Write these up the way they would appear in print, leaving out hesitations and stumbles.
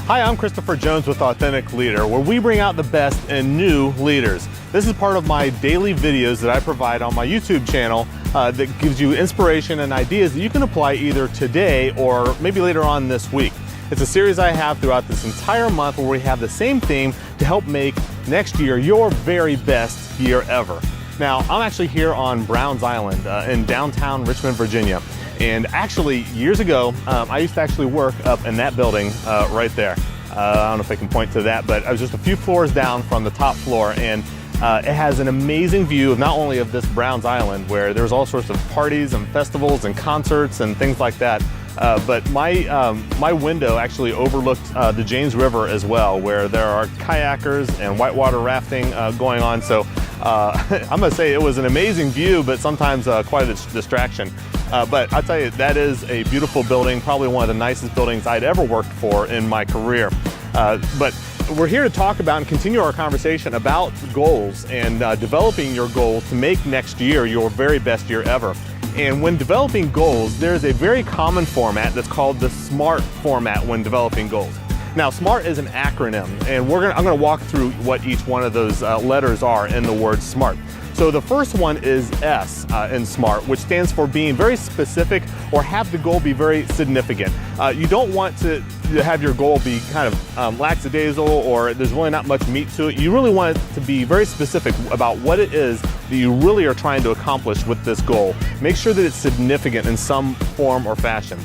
Hi, I'm Christopher Jones with Authentic Leader, where we bring out the best in new leaders. This is part of my daily videos that I provide on my YouTube channel that gives you inspiration and ideas that you can apply either today or maybe later on this week. It's a series I have throughout this entire month where we have the same theme to help make next year your very best year ever. Now, I'm actually here on Browns Island in downtown Richmond, Virginia. And actually, years ago, I used to actually work up in that building right there. I don't know if I can point to that, but I was just a few floors down from the top floor, and it has an amazing view of not only of this Browns Island, where there's all sorts of parties and festivals and concerts and things like that, but my window actually overlooked the James River as well, where there are kayakers and whitewater rafting going on. So I'm gonna say it was an amazing view, but sometimes quite a distraction. But I'll tell you, that is a beautiful building, probably one of the nicest buildings I'd ever worked for in my career. But we're here to talk about and continue our conversation about goals and developing your goals to make next year your very best year ever. And when developing goals, there's a very common format that's called the SMART format when developing goals. Now, SMART is an acronym, and I'm gonna walk through what each one of those letters are in the word SMART. So the first one is S in SMART, which stands for being very specific or have the goal be very significant. You don't want to have your goal be kind of lackadaisical or there's really not much meat to it. You really want it to be very specific about what it is that you really are trying to accomplish with this goal. Make sure that it's significant in some form or fashion.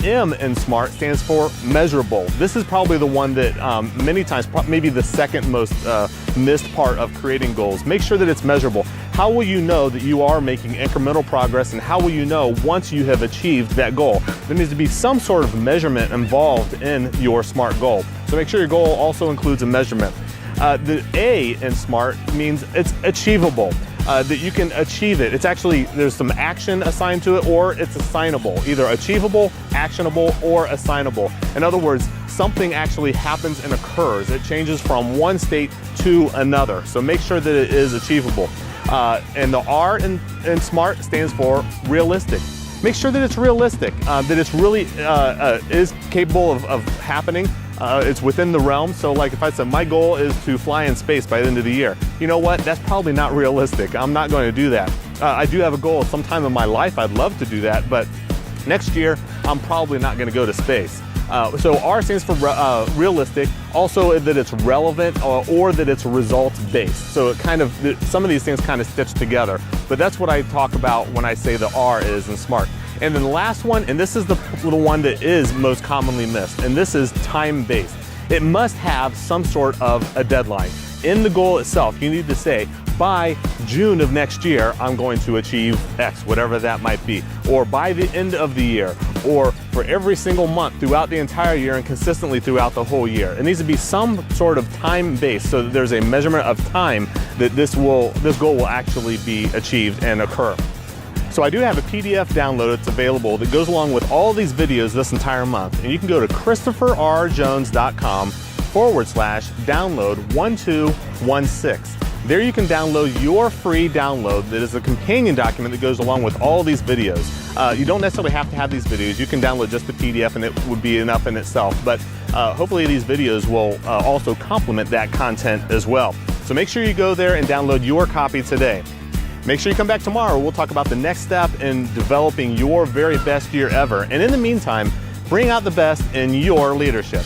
M in SMART stands for measurable. This is probably the one that many times, maybe the second most missed part of creating goals. Make sure that it's measurable. How will you know that you are making incremental progress, and how will you know once you have achieved that goal? There needs to be some sort of measurement involved in your SMART goal. So make sure your goal also includes a measurement. The A in SMART means it's achievable. That you can achieve it. It's actually, there's some action assigned to it, or it's assignable, either achievable, actionable, or assignable. In other words, something actually happens and occurs. It changes from one state to another. So make sure that it is achievable. And the R in SMART stands for realistic. Make sure that it's realistic, that it's really is capable of happening. It's within the realm. So like if I said my goal is to fly in space by the end of the year, you know what? That's probably not realistic. I'm not going to do that. I do have a goal sometime in my life. I'd love to do that, but next year I'm probably not going to go to space. So R stands for realistic, also that it's relevant or that it's results based. So it kind of, some of these things kind of stitch together, but that's what I talk about when I say the R is in SMART. And then the last one, and this is the little one that is most commonly missed, and this is time-based. It must have some sort of a deadline. In the goal itself, you need to say, by June of next year, I'm going to achieve X, whatever that might be. Or by the end of the year, or for every single month throughout the entire year and consistently throughout the whole year. It needs to be some sort of time-based, so that there's a measurement of time that this goal will actually be achieved and occur. So I do have a PDF download that's available that goes along with all these videos this entire month. And you can go to christopherrjones.com/download1216. There you can download your free download that is a companion document that goes along with all these videos. You don't necessarily have to have these videos. You can download just the PDF and it would be enough in itself. But hopefully these videos will also complement that content as well. So make sure you go there and download your copy today. Make sure you come back tomorrow. We'll talk about the next step in developing your very best year ever. And in the meantime, bring out the best in your leadership.